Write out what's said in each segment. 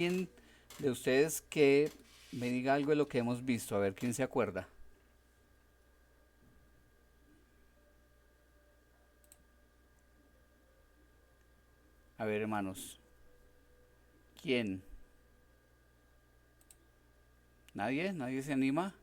¿Quién de ustedes que me diga algo de lo que hemos visto? A ver, ¿quién se acuerda? A ver, hermanos. ¿Quién? ¿Nadie? ¿Nadie se anima?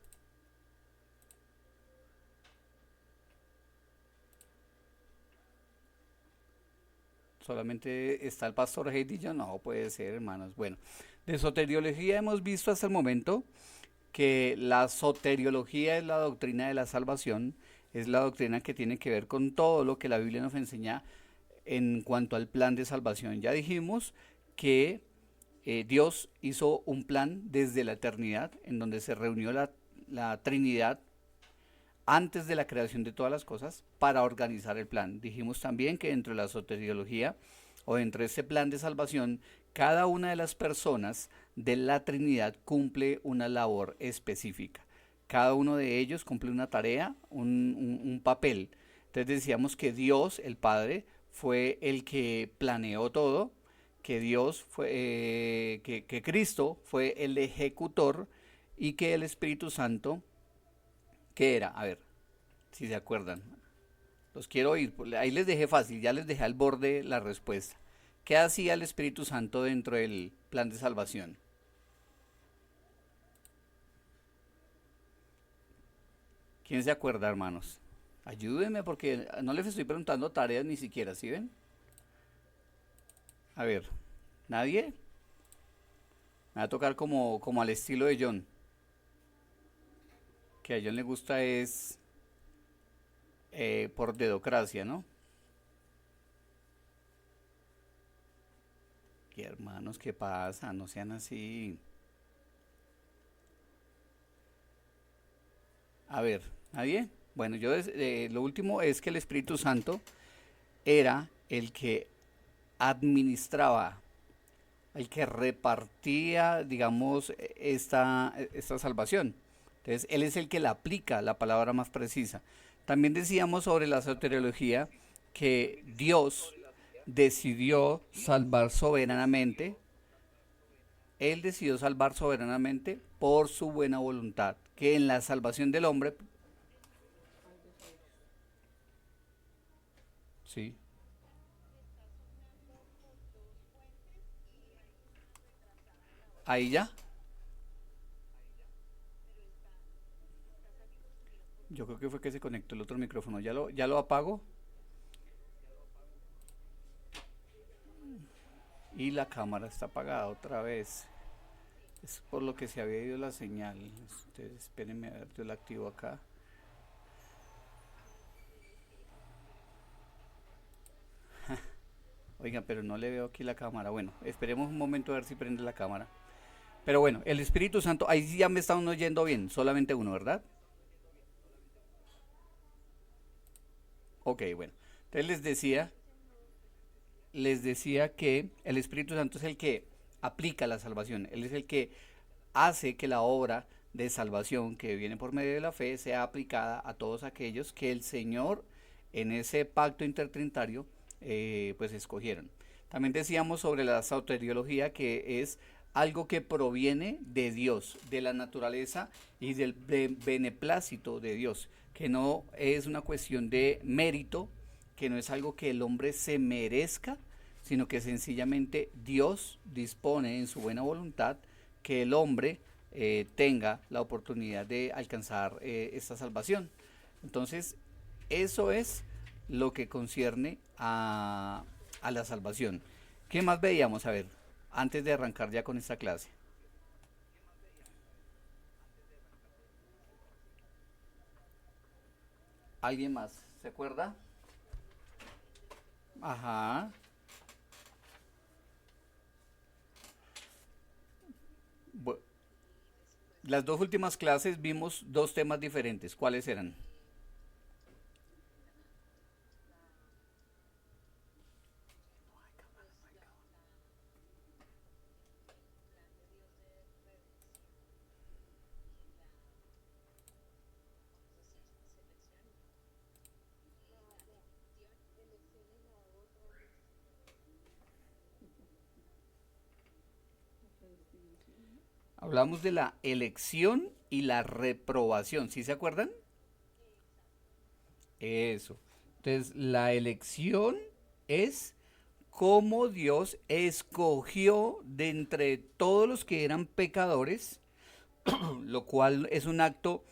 Solamente está el pastor Heidi. No puede ser, hermanos. Bueno, de soteriología hemos visto hasta el momento que la soteriología es la doctrina de la salvación, es la doctrina que tiene que ver con todo lo que la Biblia nos enseña en cuanto al plan de salvación. Ya dijimos que Dios hizo un plan desde la eternidad en donde se reunió la Trinidad antes de la creación de todas las cosas para organizar el plan. Dijimos también que dentro de la soteriología o dentro de este plan de salvación, cada una de las personas de la Trinidad cumple una labor específica. Cada uno de ellos cumple una tarea, un papel. Entonces decíamos que Dios, el Padre, fue el que planeó todo, que Dios fue, que Cristo fue el ejecutor y que el Espíritu Santo, ¿qué era? A ver, si se acuerdan. Los quiero oír. Ahí les dejé fácil, ya les dejé al borde la respuesta. ¿Qué hacía el Espíritu Santo dentro del plan de salvación? ¿Quién se acuerda, hermanos? Ayúdenme porque no les estoy preguntando tareas ni siquiera, ¿sí ven? A ver, ¿nadie? Me va a tocar como al estilo de John, que a John le gusta es por dedocracia, ¿no? ¿Qué hermanos, qué pasa? No sean así. A ver, ¿nadie? Bueno, lo último es que el Espíritu Santo era el que administraba, el que repartía, digamos, esta salvación. Entonces, él es el que la aplica, la palabra más precisa. También decíamos sobre la soteriología que Dios decidió salvar soberanamente, él decidió salvar soberanamente por su buena voluntad, que en la salvación del hombre, sí, ahí ya, yo creo que fue que se conectó el otro micrófono, ya lo apago y la cámara está apagada otra vez. Es por lo que se había ido la señal. Ustedes espérenme a ver, yo la activo acá. Oiga, pero no le veo aquí la cámara. Bueno, esperemos un momento a ver si prende la cámara. Pero bueno, el Espíritu Santo, ahí sí ya me está uno oyendo bien, solamente uno, ¿verdad? Ok, bueno. Entonces les decía que el Espíritu Santo es el que aplica la salvación. Él es el que hace que la obra de salvación que viene por medio de la fe sea aplicada a todos aquellos que el Señor en ese pacto intertrinitario pues escogieron. También decíamos sobre la soteriología que es algo que proviene de Dios, de la naturaleza y del beneplácito de Dios, que no es una cuestión de mérito, que no es algo que el hombre se merezca, sino que sencillamente Dios dispone en su buena voluntad que el hombre tenga la oportunidad de alcanzar esta salvación. Entonces, eso es lo que concierne a la salvación. ¿Qué más veíamos? A ver, antes de arrancar ya con esta clase. ¿Alguien más? ¿Se acuerda? Ajá. Bu- las dos últimas clases vimos dos temas diferentes. ¿Cuáles eran? Hablamos de la elección y la reprobación, ¿sí se acuerdan? Eso. Entonces, la elección es cómo Dios escogió de entre todos los que eran pecadores, lo cual es un acto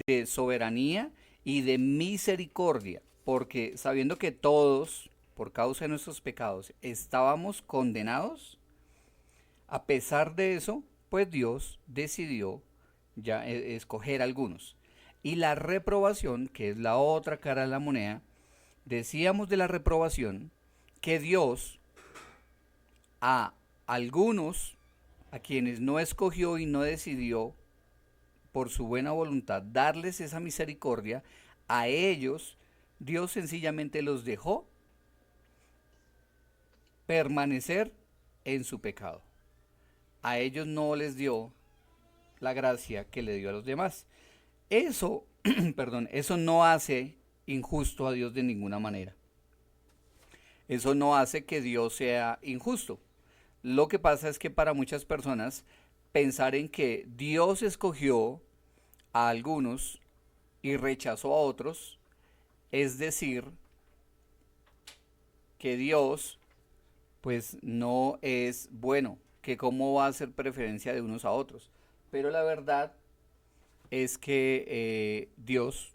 de soberanía y de misericordia, porque sabiendo que todos, por causa de nuestros pecados, estábamos condenados, a pesar de eso, pues Dios decidió ya escoger algunos. Y la reprobación, que es la otra cara de la moneda, decíamos de la reprobación que Dios a algunos, a quienes no escogió y no decidió por su buena voluntad darles esa misericordia, a ellos Dios sencillamente los dejó permanecer en su pecado. A ellos no les dio la gracia que le dio a los demás. Eso, perdón, eso no hace injusto a Dios de ninguna manera. Eso no hace que Dios sea injusto. Lo que pasa es que para muchas personas pensar en que Dios escogió a algunos y rechazó a otros, es decir, que Dios pues no es bueno, que cómo va a hacer preferencia de unos a otros. Pero la verdad es que Dios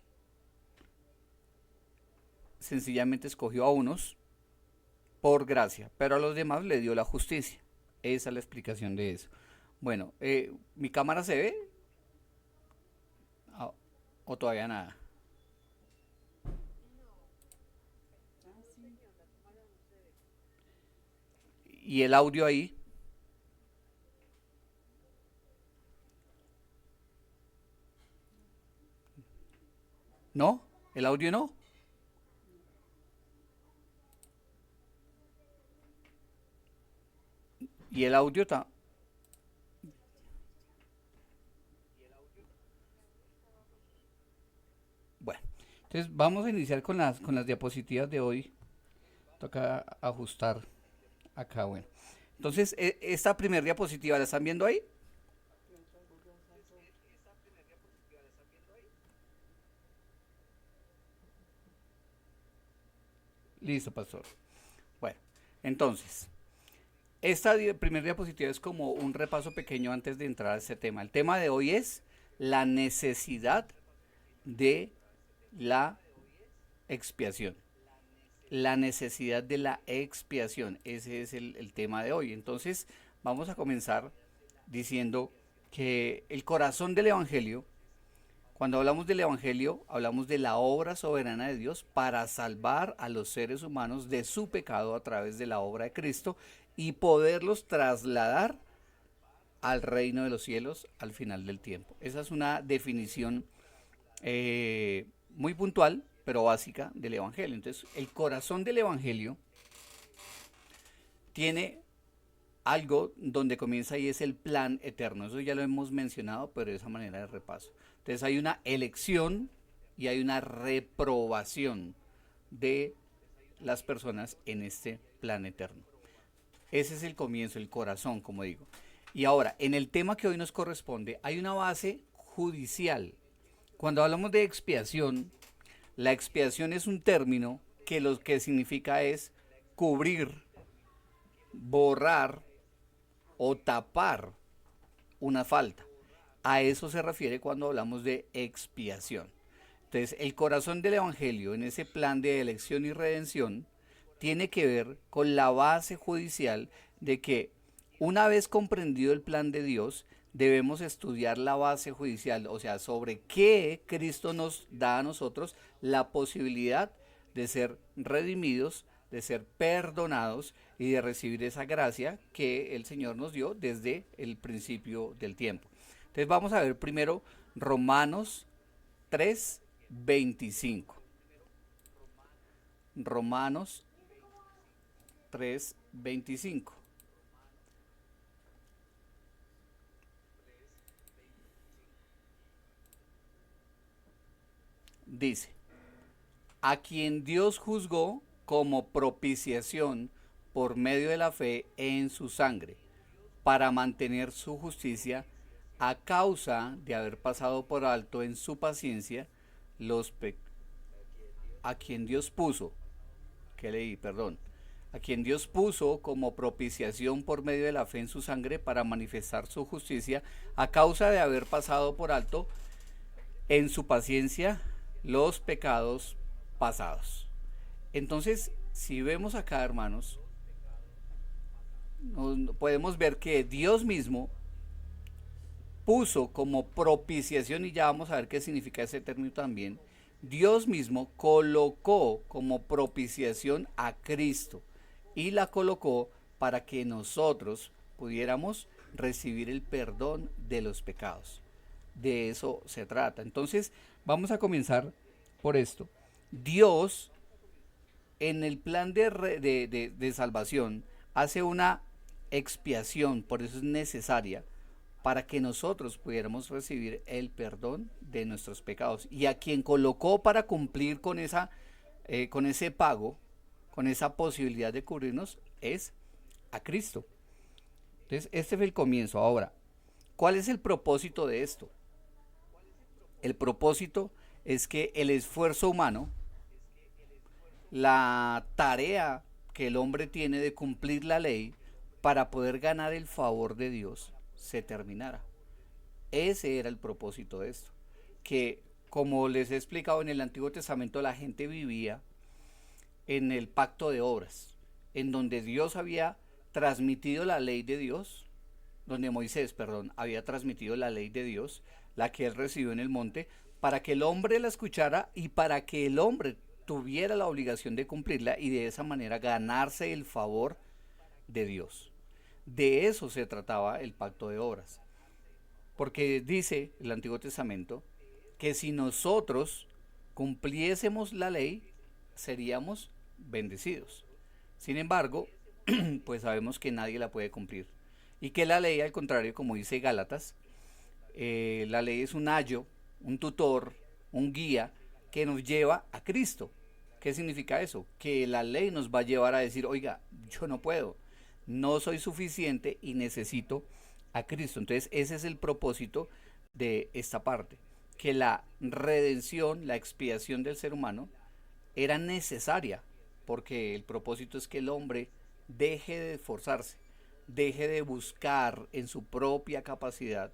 sencillamente escogió a unos por gracia, pero a los demás le dio la justicia. Esa es la explicación de eso. Bueno, ¿mi cámara se ve? Ah, ¿o todavía nada? ¿Y el audio ahí? ¿No? ¿El audio no? ¿Y el audio está? Bueno, entonces vamos a iniciar con las diapositivas de hoy. Toca ajustar acá, bueno. Entonces, esta primera diapositiva, ¿la están viendo ahí? Listo, pastor. Bueno, entonces, esta primera diapositiva es como un repaso pequeño antes de entrar a este tema. El tema de hoy es la necesidad de la expiación. La necesidad de la expiación. Ese es el tema de hoy. Entonces, vamos a comenzar diciendo que el corazón del Evangelio, cuando hablamos del Evangelio, hablamos de la obra soberana de Dios para salvar a los seres humanos de su pecado a través de la obra de Cristo y poderlos trasladar al reino de los cielos al final del tiempo. Esa es una definición muy puntual, pero básica del Evangelio. Entonces, el corazón del Evangelio tiene algo donde comienza y es el plan eterno. Eso ya lo hemos mencionado, pero de esa manera de repaso. Entonces hay una elección y hay una reprobación de las personas en este plan eterno. Ese es el comienzo, el corazón, como digo. Y ahora, en el tema que hoy nos corresponde, hay una base judicial. Cuando hablamos de expiación, la expiación es un término que lo que significa es cubrir, borrar o tapar una falta. A eso se refiere cuando hablamos de expiación. Entonces, el corazón del Evangelio en ese plan de elección y redención tiene que ver con la base judicial de que una vez comprendido el plan de Dios, debemos estudiar la base judicial, o sea, sobre qué Cristo nos da a nosotros la posibilidad de ser redimidos, de ser perdonados y de recibir esa gracia que el Señor nos dio desde el principio del tiempo. Entonces vamos a ver primero Romanos 3:25. Romanos 3:25. Dice, a quien Dios juzgó como propiciación por medio de la fe en su sangre, para mantener su justicia a causa de haber pasado por alto en su paciencia los a quien Dios puso, que leí, perdón, a quien Dios puso como propiciación por medio de la fe en su sangre para manifestar su justicia a causa de haber pasado por alto en su paciencia los pecados pasados. Entonces, si vemos acá, hermanos, podemos ver que Dios mismo puso como propiciación, y ya vamos a ver qué significa ese término también. Dios mismo colocó como propiciación a Cristo y la colocó para que nosotros pudiéramos recibir el perdón de los pecados. De eso se trata. Entonces, vamos a comenzar por esto. Dios, en el plan de salvación, hace una expiación, por eso es necesaria, para que nosotros pudiéramos recibir el perdón de nuestros pecados. Y a quien colocó para cumplir con ese pago, con esa posibilidad de cubrirnos, es a Cristo. Entonces, este fue el comienzo. Ahora, ¿cuál es el propósito de esto? El propósito es que el esfuerzo humano, la tarea que el hombre tiene de cumplir la ley para poder ganar el favor de Dios, se terminara. Ese era el propósito de esto. Que, como les he explicado, en el Antiguo Testamento la gente vivía en el pacto de obras, en donde Dios había transmitido la ley de Dios, donde Moisés, perdón, había transmitido la ley de Dios, la que él recibió en el monte, para que el hombre la escuchara y para que el hombre tuviera la obligación de cumplirla y de esa manera ganarse el favor de Dios. De eso se trataba el pacto de obras. Porque dice el Antiguo Testamento que si nosotros cumpliésemos la ley, seríamos bendecidos. Sin embargo, pues sabemos que nadie la puede cumplir. Y que la ley, al contrario, como dice Gálatas, la ley es un ayo, un tutor, un guía que nos lleva a Cristo. ¿Qué significa eso? Que la ley nos va a llevar a decir, oiga, yo no puedo, no soy suficiente y necesito a Cristo. Entonces ese es el propósito de esta parte, que la redención, la expiación del ser humano era necesaria, porque el propósito es que el hombre deje de esforzarse, deje de buscar en su propia capacidad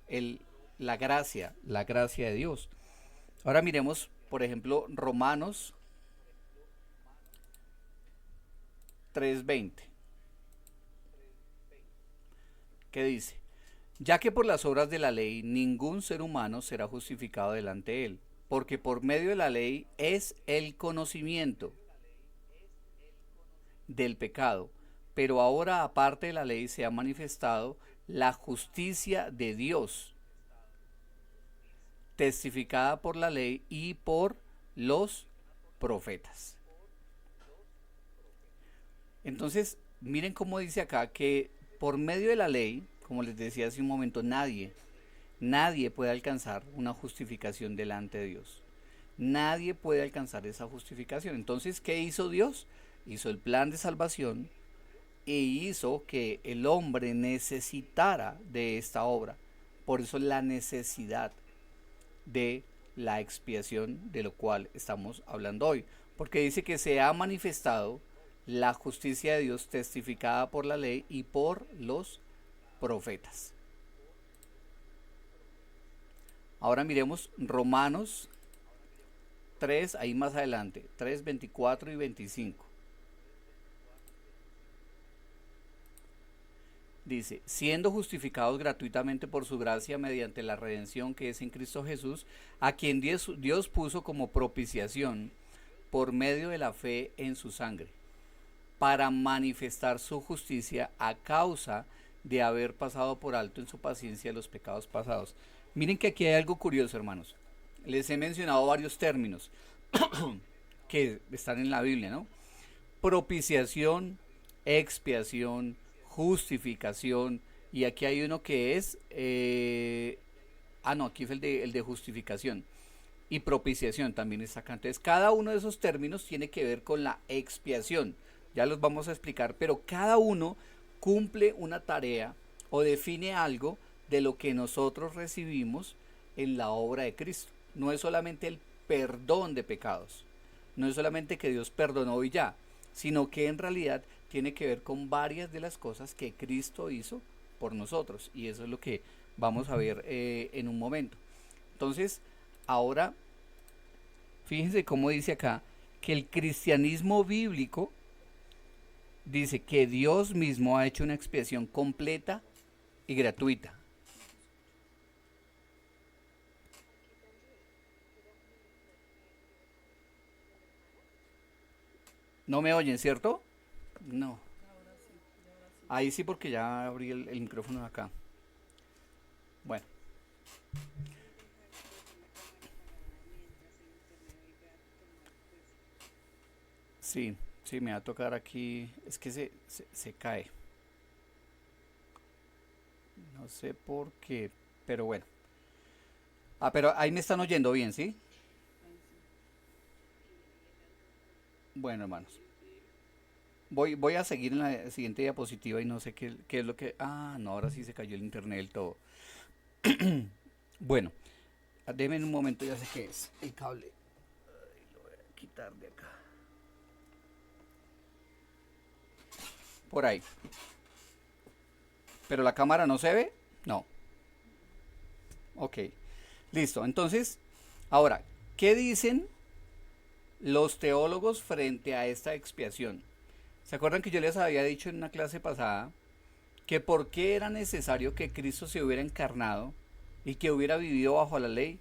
el, la gracia de Dios. Ahora miremos, por ejemplo, Romanos 3:20. ¿Qué dice? Ya que por las obras de la ley ningún ser humano será justificado delante de él, porque por medio de la ley es el conocimiento del pecado, pero ahora aparte de la ley se ha manifestado la justicia de Dios, testificada por la ley y por los profetas. Entonces, miren cómo dice acá que por medio de la ley, como les decía hace un momento, nadie puede alcanzar una justificación delante de Dios. Nadie puede alcanzar esa justificación. Entonces, ¿qué hizo Dios? Hizo el plan de salvación e hizo que el hombre necesitara de esta obra. Por eso la necesidad de la expiación de lo cual estamos hablando hoy. Porque dice que se ha manifestado la justicia de Dios testificada por la ley y por los profetas. Ahora miremos Romanos 3, ahí más adelante, 3, 24 y 25. Dice, siendo justificados gratuitamente por su gracia mediante la redención que es en Cristo Jesús, a quien Dios puso como propiciación por medio de la fe en su sangre, para manifestar su justicia a causa de haber pasado por alto en su paciencia los pecados pasados. Miren que aquí hay algo curioso, hermanos. Les he mencionado varios términos que están en la Biblia, ¿no? Propiciación, expiación, justificación, y aquí hay uno que es, no, aquí fue el de justificación, y propiciación también está acá. Entonces cada uno de esos términos tiene que ver con la expiación, ya los vamos a explicar, pero cada uno cumple una tarea o define algo de lo que nosotros recibimos en la obra de Cristo. No es solamente el perdón de pecados, no es solamente que Dios perdonó y ya, sino que en realidad tiene que ver con varias de las cosas que Cristo hizo por nosotros. Y eso es lo que vamos a ver en un momento. Entonces, ahora, fíjense cómo dice acá que el cristianismo bíblico dice que Dios mismo ha hecho una expiación completa y gratuita. ¿No me oyen, cierto? No. Ahí sí porque ya abrí el micrófono de acá. Bueno, sí, sí, me va a tocar aquí. Es que se cae. No sé por qué, pero bueno. Ah, pero ahí me están oyendo bien, ¿sí? Bueno, hermanos. Voy a seguir en la siguiente diapositiva y no sé qué es lo que... Ah, no, ahora sí se cayó el internet del todo. Bueno, déjenme un momento, ya sé qué es. El cable. Ay, lo voy a quitar de acá. Por ahí. ¿Pero la cámara no se ve? No. Ok. Listo. Entonces, ahora, ¿qué dicen los teólogos frente a esta expiación? ¿Se acuerdan que yo les había dicho en una clase pasada que por qué era necesario que Cristo se hubiera encarnado y que hubiera vivido bajo la ley?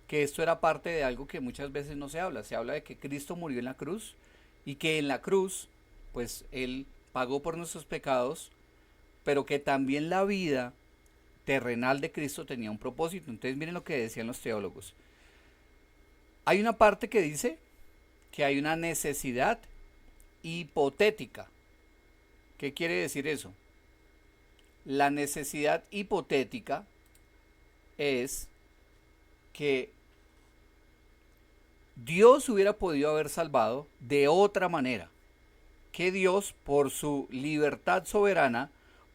Que esto era parte de algo que muchas veces no se habla. Se habla de que Cristo murió en la cruz y que en la cruz, pues Él pagó por nuestros pecados, pero que también la vida terrenal de Cristo tenía un propósito. Entonces miren lo que decían los teólogos. Hay una parte que dice que hay una necesidad hipotética. ¿Qué quiere decir eso? La necesidad hipotética es que Dios hubiera podido haber salvado de otra manera, que Dios por su libertad soberana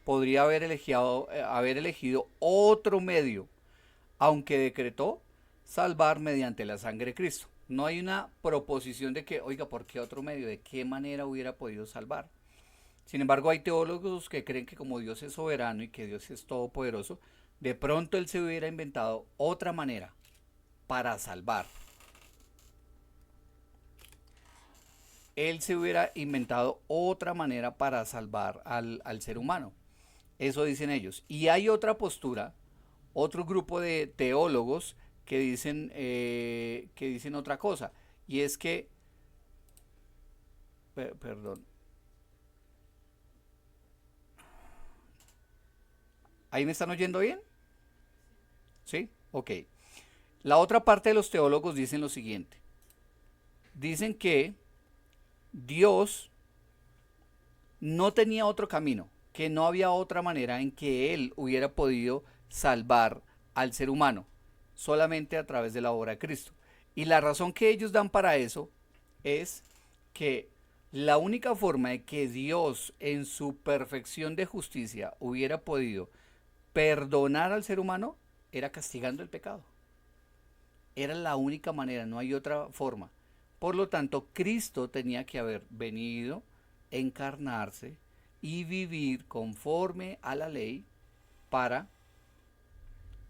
podría haber elegido otro medio, aunque decretó salvar mediante la sangre de Cristo. No hay una proposición de que, oiga, ¿por qué otro medio? ¿De qué manera hubiera podido salvar? Sin embargo, hay teólogos que creen que como Dios es soberano y que Dios es todopoderoso, de pronto Él se hubiera inventado otra manera para salvar. Él se hubiera inventado otra manera para salvar al ser humano. Eso dicen ellos. Y hay otra postura, otro grupo de teólogos que dicen otra cosa. Y es que, perdón, ¿ahí me están oyendo bien? ¿Sí? Ok. La otra parte de los teólogos dicen lo siguiente. Dicen que Dios no tenía otro camino, que no había otra manera en que Él hubiera podido salvar al ser humano, solamente a través de la obra de Cristo. Y la razón que ellos dan para eso es que la única forma de que Dios en su perfección de justicia hubiera podido perdonar al ser humano era castigando el pecado. Era la única manera, no hay otra forma. Por lo tanto, Cristo tenía que haber venido, encarnarse y vivir conforme a la ley para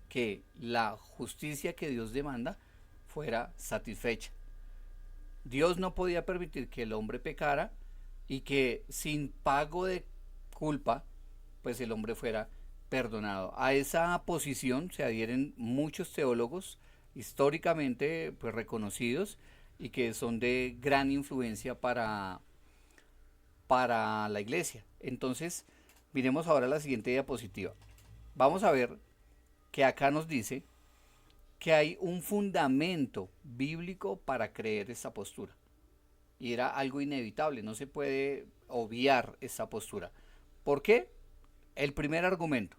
que la justicia que Dios demanda fuera satisfecha. Dios no podía permitir que el hombre pecara y que sin pago de culpa, pues el hombre fuera perdonado. A esa posición se adhieren muchos teólogos históricamente pues reconocidos y que son de gran influencia para la iglesia. Entonces, miremos ahora la siguiente diapositiva. Vamos a ver que acá nos dice que hay un fundamento bíblico para creer esta postura. Y era algo inevitable, no se puede obviar esta postura. ¿Por qué? El primer argumento,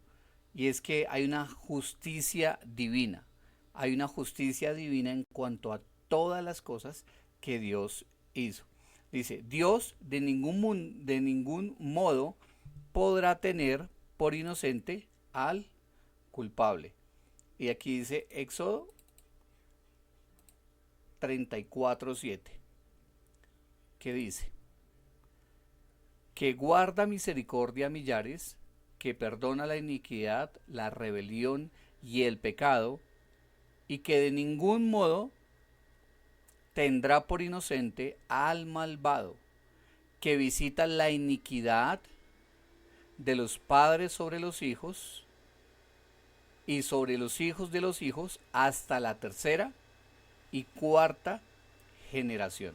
y es que hay una justicia divina. Hay una justicia divina en cuanto a todas las cosas que Dios hizo. Dice, Dios de ningún modo podrá tener por inocente al culpable. Y aquí dice Éxodo 34:7, que dice que guarda misericordia a millares, que perdona la iniquidad, la rebelión y el pecado, y que de ningún modo tendrá por inocente al malvado, que visita la iniquidad de los padres sobre los hijos y sobre los hijos de los hijos hasta la tercera y cuarta generación.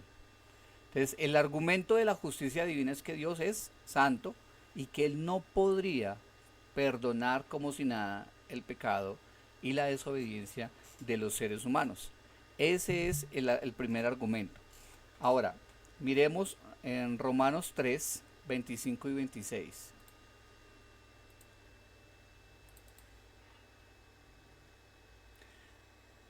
Entonces, el argumento de la justicia divina es que Dios es santo y que Él no podría perdonar como si nada el pecado y la desobediencia de los seres humanos. Ese es el primer argumento. Ahora, miremos en Romanos 3, 25 y 26.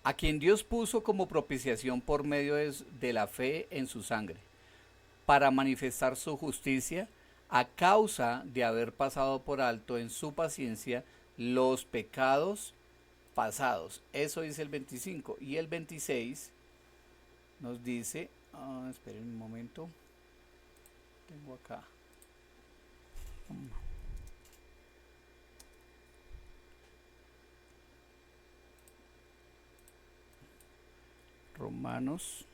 A quien Dios puso como propiciación por medio de la fe en su sangre, para manifestar su justicia a causa de haber pasado por alto en su paciencia los pecados pasados. Eso dice el 25. Y el 26 nos dice, esperen un momento, tengo acá. Romanos,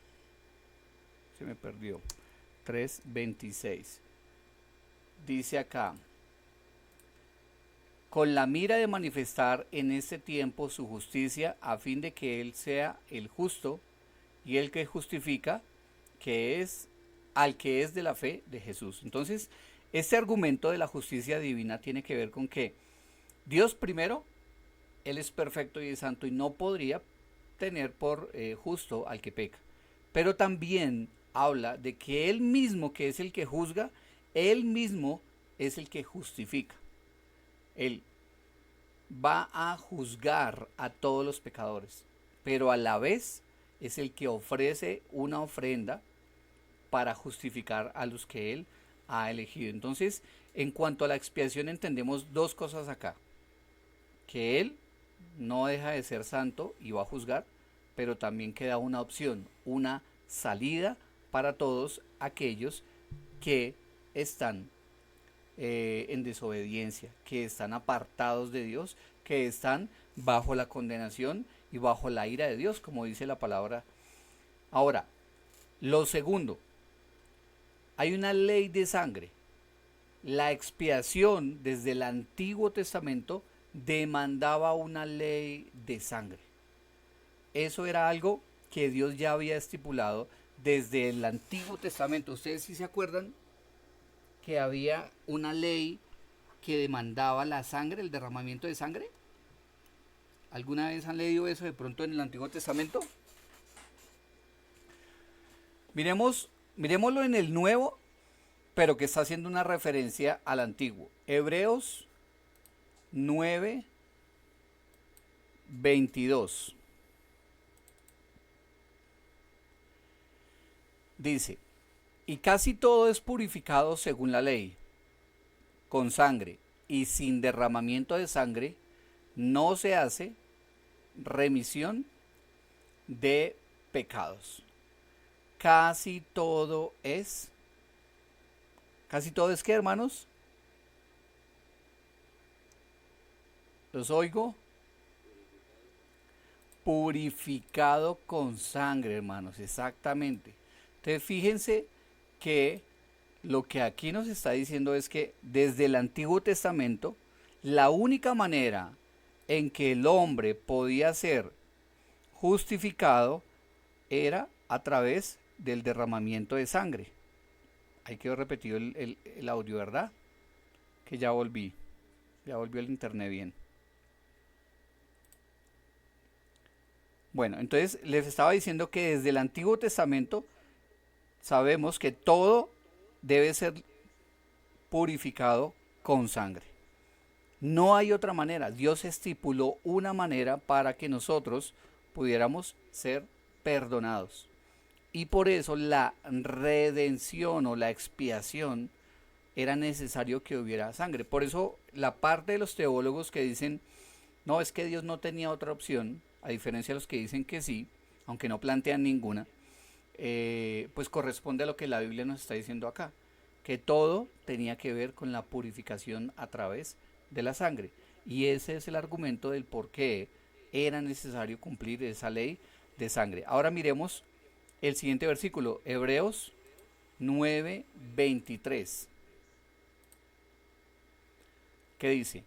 se me perdió, 3:26. Dice acá, con la mira de manifestar en este tiempo su justicia, a fin de que Él sea el justo y el que justifica, que es al que es de la fe de Jesús. Entonces, este argumento de la justicia divina tiene que ver con que Dios primero, Él es perfecto y es santo y no podría tener por justo al que peca. Pero también habla de que Él mismo, que es el que juzga, Él mismo es el que justifica. Él va a juzgar a todos los pecadores, pero a la vez es el que ofrece una ofrenda para justificar a los que Él ha elegido. Entonces, en cuanto a la expiación, entendemos dos cosas acá. Que Él no deja de ser santo y va a juzgar, pero también queda una opción, una salida para todos aquellos que están en desobediencia, que están apartados de Dios, que están bajo la condenación y bajo la ira de Dios, como dice la palabra. Ahora, lo segundo, hay una ley de sangre. La expiación desde el Antiguo Testamento demandaba una ley de sangre. Eso era algo que Dios ya había estipulado desde el Antiguo Testamento. ¿Ustedes sí se acuerdan que había una ley que demandaba la sangre, el derramamiento de sangre? ¿Alguna vez han leído eso de pronto en el Antiguo Testamento? Miremoslo en el Nuevo, pero que está haciendo una referencia al Antiguo. Hebreos 9:22. Dice, y casi todo es purificado según la ley, con sangre, y sin derramamiento de sangre no se hace remisión de pecados. Casi todo es ¿qué, hermanos? ¿Los oigo? Purificado con sangre, hermanos, exactamente. Entonces fíjense que lo que aquí nos está diciendo es que desde el Antiguo Testamento la única manera en que el hombre podía ser justificado era a través del derramamiento de sangre. Ahí quedó repetido el audio, ¿verdad? Que ya volvió el internet bien. Bueno, entonces les estaba diciendo que desde el Antiguo Testamento sabemos que todo debe ser purificado con sangre. No hay otra manera. Dios estipuló una manera para que nosotros pudiéramos ser perdonados. Y por eso la redención o la expiación era necesario que hubiera sangre. Por eso la parte de los teólogos que dicen, no, es que Dios no tenía otra opción, a diferencia de los que dicen que sí, aunque no plantean ninguna, pues corresponde a lo que la Biblia nos está diciendo acá, que todo tenía que ver con la purificación a través de la sangre. Y ese es el argumento del por qué era necesario cumplir esa ley de sangre. Ahora miremos el siguiente versículo, Hebreos 9:23, que dice,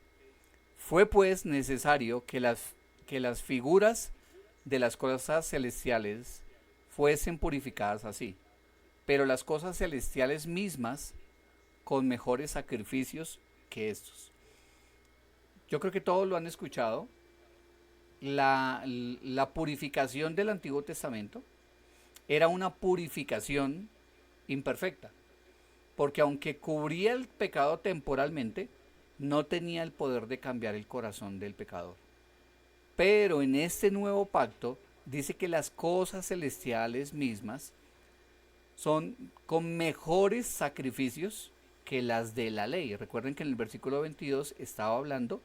fue pues necesario que las figuras de las cosas celestiales fuesen purificadas así, pero las cosas celestiales mismas con mejores sacrificios que estos. Yo creo que todos lo han escuchado. La purificación del Antiguo Testamento era una purificación imperfecta, porque aunque cubría el pecado temporalmente, no tenía el poder de cambiar el corazón del pecador. Pero en este nuevo pacto dice que las cosas celestiales mismas son con mejores sacrificios que las de la ley. Recuerden que en el versículo 22 estaba hablando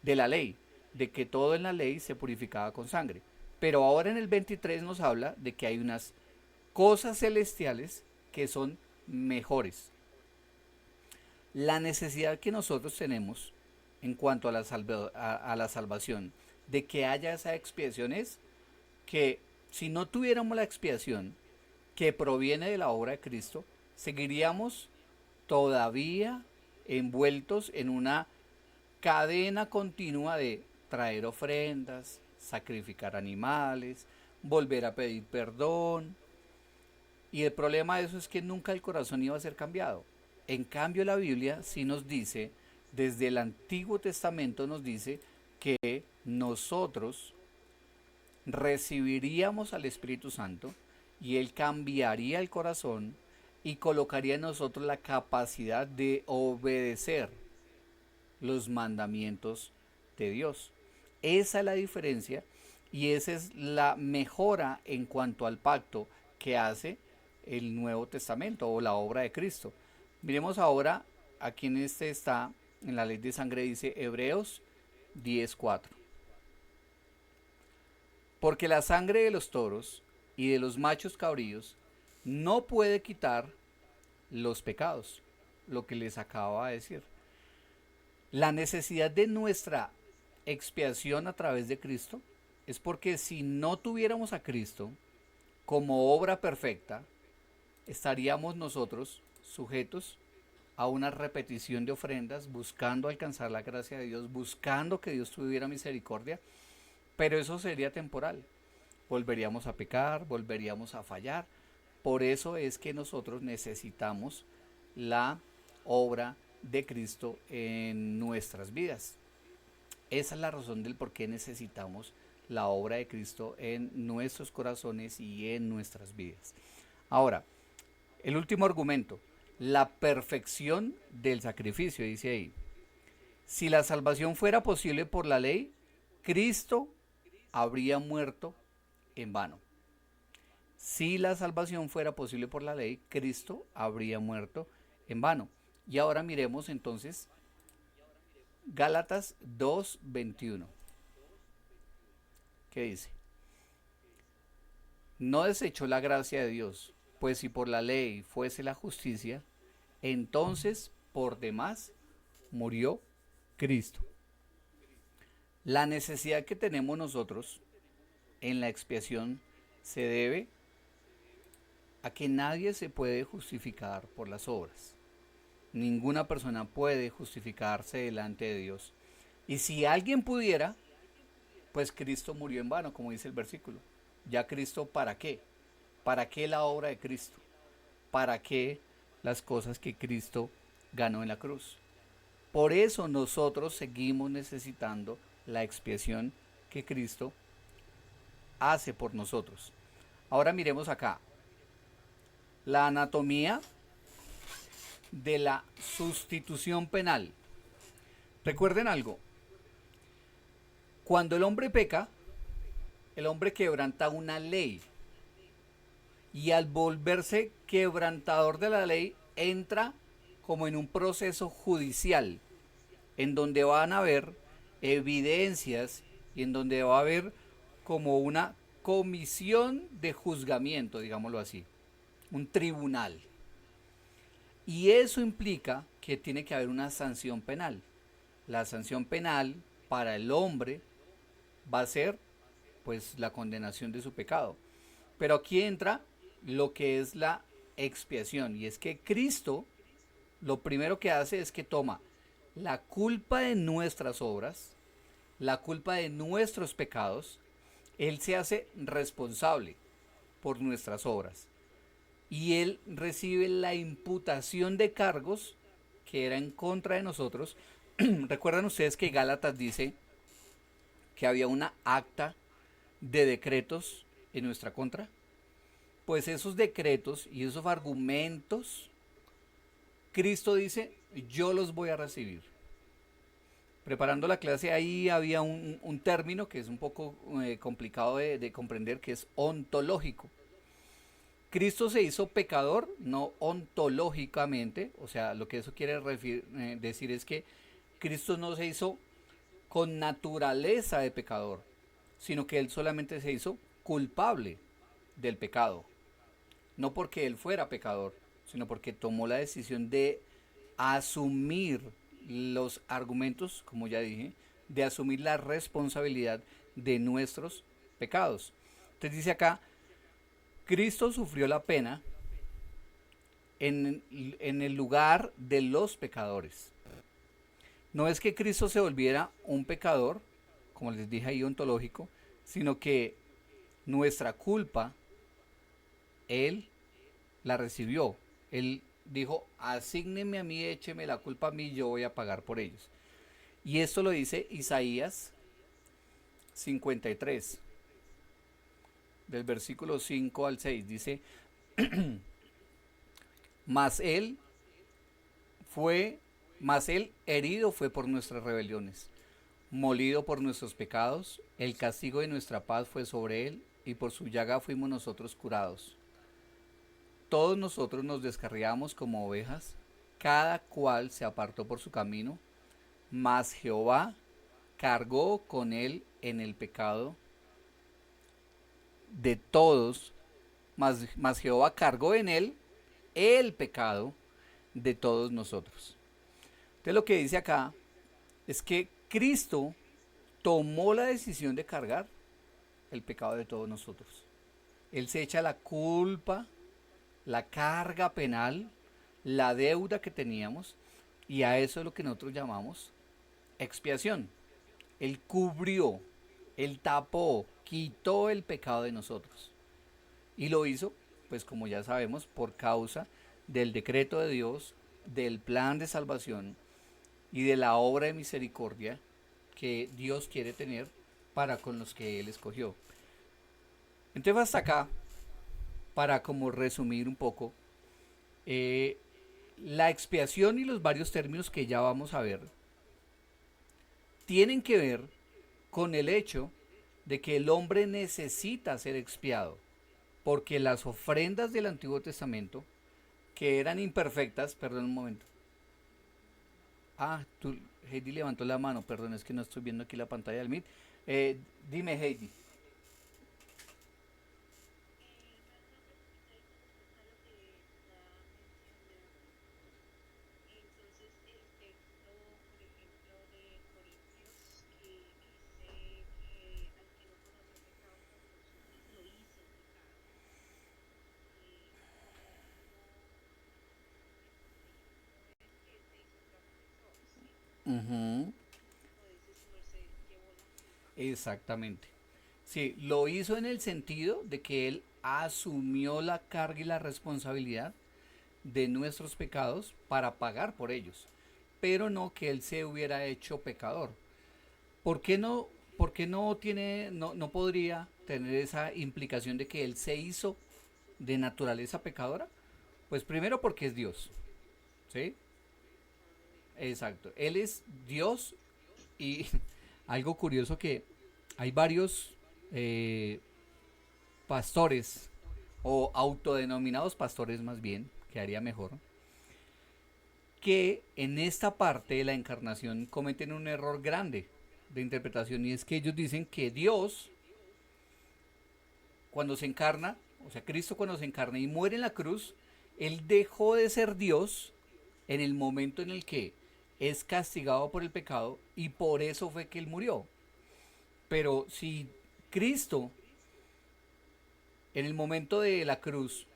de la ley, de que todo en la ley se purificaba con sangre. Pero ahora en el 23 nos habla de que hay unas cosas celestiales que son mejores. La necesidad que nosotros tenemos en cuanto a la salvación, de que haya esa expiación, es que si no tuviéramos la expiación que proviene de la obra de Cristo, seguiríamos todavía envueltos en una cadena continua de traer ofrendas, sacrificar animales, volver a pedir perdón. Y el problema de eso es que nunca el corazón iba a ser cambiado. En cambio la Biblia sí nos dice, desde el Antiguo Testamento nos dice que nosotros recibiríamos al Espíritu Santo y Él cambiaría el corazón y colocaría en nosotros la capacidad de obedecer los mandamientos de Dios. Esa es la diferencia y esa es la mejora en cuanto al pacto que hace el Nuevo Testamento o la obra de Cristo. Miremos ahora aquí en este está, en la ley de sangre dice Hebreos 10:4. Porque la sangre de los toros y de los machos cabríos no puede quitar los pecados, lo que les acaba de decir. La necesidad de nuestra expiación a través de Cristo es porque si no tuviéramos a Cristo como obra perfecta, estaríamos nosotros sujetos a una repetición de ofrendas, buscando alcanzar la gracia de Dios, buscando que Dios tuviera misericordia, pero eso sería temporal. Volveríamos a pecar, volveríamos a fallar. Por eso es que nosotros necesitamos la obra de Cristo en nuestras vidas. Esa es la razón del por qué necesitamos la obra de Cristo en nuestros corazones y en nuestras vidas. Ahora, el último argumento, la perfección del sacrificio, dice ahí. Si la salvación fuera posible por la ley, Cristo habría muerto en vano. Si la salvación fuera posible por la ley, Cristo habría muerto en vano. Y ahora miremos entonces Gálatas 2:21. ¿Qué dice? No desechó la gracia de Dios, pues si por la ley fuese la justicia, entonces por demás murió Cristo. La necesidad que tenemos nosotros en la expiación se debe a que nadie se puede justificar por las obras. Ninguna persona puede justificarse delante de Dios. Y si alguien pudiera, pues Cristo murió en vano, como dice el versículo. Ya Cristo, ¿para qué? ¿Para qué la obra de Cristo? ¿Para qué las cosas que Cristo ganó en la cruz? Por eso nosotros seguimos necesitando la expiación que Cristo hace por nosotros. Ahora miremos acá. La anatomía de la sustitución penal. Recuerden algo. Cuando el hombre peca, el hombre quebranta una ley. Y al volverse quebrantador de la ley, entra como en un proceso judicial, en donde van a haber evidencias y en donde va a haber como una comisión de juzgamiento, digámoslo así, un tribunal. Y eso implica que tiene que haber una sanción penal. La sanción penal para el hombre va a ser pues la condenación de su pecado. Pero aquí entra lo que es la expiación, y es que Cristo lo primero que hace es que toma la culpa de nuestras obras, la culpa de nuestros pecados. Él se hace responsable por nuestras obras y Él recibe la imputación de cargos que era en contra de nosotros. ¿Recuerdan ustedes que Gálatas dice que había una acta de decretos en nuestra contra? Pues esos decretos y esos argumentos, Cristo dice, yo los voy a recibir. Preparando la clase ahí había un término que es un poco complicado de comprender, que es ontológico. Cristo se hizo pecador, no ontológicamente, o sea, lo que eso quiere decir es que Cristo no se hizo con naturaleza de pecador, sino que Él solamente se hizo culpable del pecado. No porque Él fuera pecador, sino porque tomó la decisión de asumir los argumentos, como ya dije, de asumir la responsabilidad de nuestros pecados. Entonces dice acá, Cristo sufrió la pena en el lugar de los pecadores. No es que Cristo se volviera un pecador, como les dije ahí, ontológico, sino que nuestra culpa, Él la recibió. Él dijo, asígneme a mí, écheme la culpa a mí, yo voy a pagar por ellos. Y esto lo dice Isaías 53, del versículo 5 al 6. Dice, mas él fue, mas él herido fue por nuestras rebeliones, molido por nuestros pecados, el castigo de nuestra paz fue sobre él, y por su llaga fuimos nosotros curados. Todos nosotros nos descarriamos como ovejas, cada cual se apartó por su camino, mas Jehová cargó con él en el pecado de todos, mas Jehová cargó en él el pecado de todos nosotros. Entonces lo que dice acá es que Cristo tomó la decisión de cargar el pecado de todos nosotros. Él se echa la culpa, la carga penal, la deuda que teníamos, y a eso es lo que nosotros llamamos expiación. Él cubrió, Él tapó, quitó el pecado de nosotros. Y lo hizo, pues como ya sabemos, por causa del decreto de Dios, del plan de salvación y de la obra de misericordia que Dios quiere tener para con los que Él escogió. Entonces hasta acá, para como resumir un poco, la expiación y los varios términos que ya vamos a ver tienen que ver con el hecho de que el hombre necesita ser expiado, porque las ofrendas del Antiguo Testamento, que eran imperfectas, perdón un momento. Heidi levantó la mano, perdón, es que no estoy viendo aquí la pantalla del Meet. Dime, Heidi. Ujú. Exactamente. Sí, lo hizo en el sentido de que él asumió la carga y la responsabilidad de nuestros pecados para pagar por ellos, pero no que él se hubiera hecho pecador. ¿Por qué no tiene, no podría tener esa implicación de que él se hizo de naturaleza pecadora? Pues primero porque es Dios, ¿sí? Exacto. Él es Dios y algo curioso que hay varios eh, pastores o autodenominados pastores más bien, que haría mejor, que en esta parte de la encarnación cometen un error grande de interpretación, y es que ellos dicen que Dios, cuando se encarna, o sea, Cristo cuando se encarna y muere en la cruz, Él dejó de ser Dios en el momento en el que es castigado por el pecado, y por eso fue que Él murió. Pero si Cristo en el momento de la cruz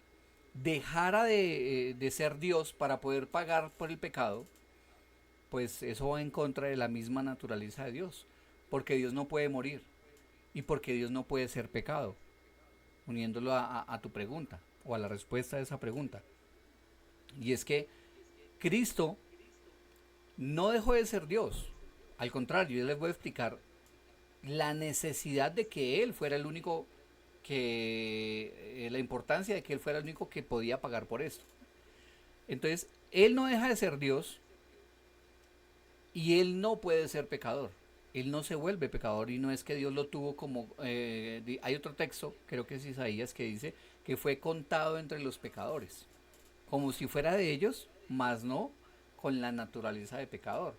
dejara de ser Dios para poder pagar por el pecado, pues eso va en contra de la misma naturaleza de Dios, porque Dios no puede morir y porque Dios no puede ser pecado, uniéndolo a tu pregunta o a la respuesta de esa pregunta. Y es que Cristo no dejó de ser Dios, al contrario, yo les voy a explicar la necesidad de que Él fuera el único la importancia de que Él fuera el único que podía pagar por esto. Entonces, Él no deja de ser Dios y Él no puede ser pecador. Él no se vuelve pecador, y no es que Dios lo tuvo como... hay otro texto, creo que es Isaías, que dice que fue contado entre los pecadores, como si fuera de ellos, mas no con la naturaleza de pecador,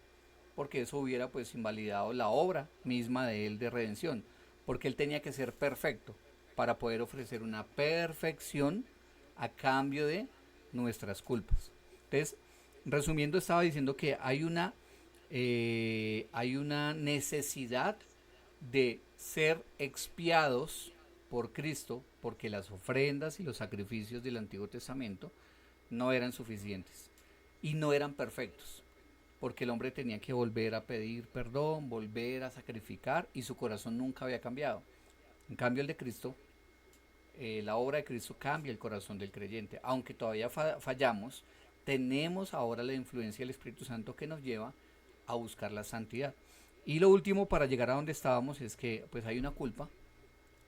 porque eso hubiera pues invalidado la obra misma de Él de redención, porque Él tenía que ser perfecto para poder ofrecer una perfección a cambio de nuestras culpas. Entonces, resumiendo, estaba diciendo que hay una necesidad de ser expiados por Cristo, porque las ofrendas y los sacrificios del Antiguo Testamento no eran suficientes y no eran perfectos, porque el hombre tenía que volver a pedir perdón, volver a sacrificar, y su corazón nunca había cambiado. En cambio, el de Cristo, la obra de Cristo cambia el corazón del creyente. Aunque todavía fallamos, tenemos ahora la influencia del Espíritu Santo que nos lleva a buscar la santidad. Y lo último, para llegar a donde estábamos, es que pues hay una culpa,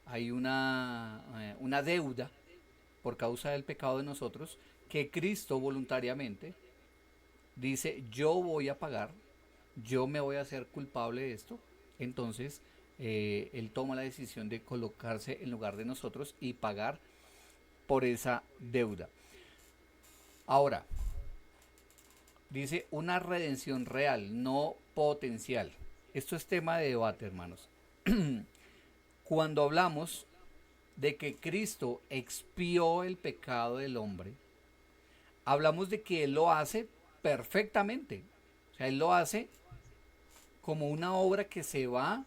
hay una deuda por causa del pecado de nosotros, que Cristo voluntariamente dice: yo voy a pagar, yo me voy a hacer culpable de esto. Entonces Él toma la decisión de colocarse en lugar de nosotros y pagar por esa deuda. Ahora, dice una redención real, no potencial. Esto es tema de debate, hermanos. Cuando hablamos de que Cristo expió el pecado del hombre, hablamos de que Él lo hace perfectamente. O sea, Él lo hace como una obra que se va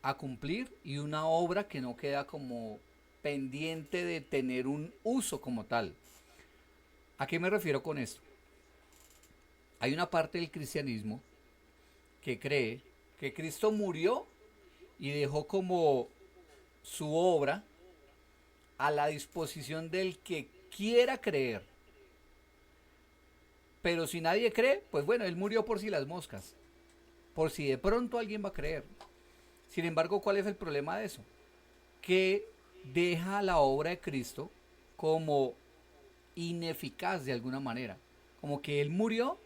a cumplir, y una obra que no queda como pendiente de tener un uso como tal. ¿A qué me refiero con esto? Hay una parte del cristianismo que cree que Cristo murió y dejó como su obra a la disposición del que quiera creer. Pero si nadie cree, pues bueno, Él murió por si las moscas, por si de pronto alguien va a creer. Sin embargo, ¿cuál es el problema de eso? Que deja la obra de Cristo como ineficaz de alguna manera. Como que Él murió,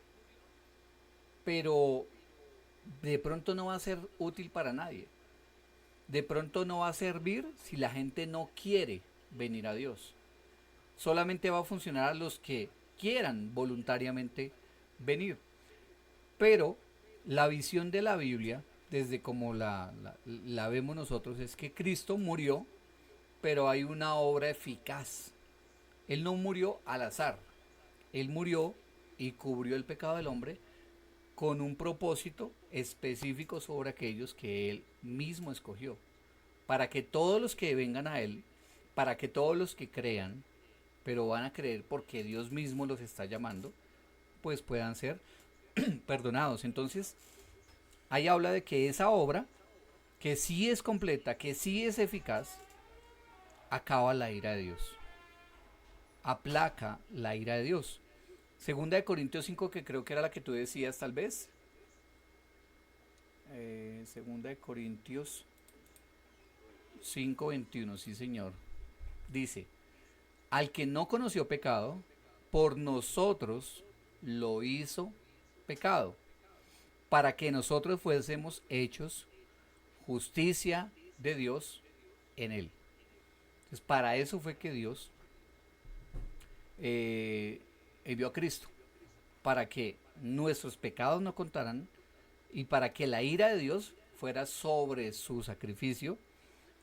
pero de pronto no va a ser útil para nadie. De pronto no va a servir si la gente no quiere venir a Dios. Solamente va a funcionar a los que quieran voluntariamente venir. Pero la visión de la Biblia, desde como la vemos nosotros, es que Cristo murió, pero hay una obra eficaz. Él no murió al azar. Él murió y cubrió el pecado del hombre con un propósito específico sobre aquellos que Él mismo escogió, para que todos los que vengan a Él, para que todos los que crean, pero van a creer porque Dios mismo los está llamando, pues puedan ser perdonados. Entonces, ahí habla de que esa obra, que sí es completa, que sí es eficaz, acaba la ira de Dios, aplaca la ira de Dios. Segunda de Corintios 5, que creo que era la que tú decías tal vez. Segunda de Corintios 5:21, sí señor. Dice: al que no conoció pecado, por nosotros lo hizo pecado, para que nosotros fuésemos hechos justicia de Dios en él. Entonces, para eso fue que Dios envió a Cristo, para que nuestros pecados no contarán y para que la ira de Dios fuera sobre su sacrificio,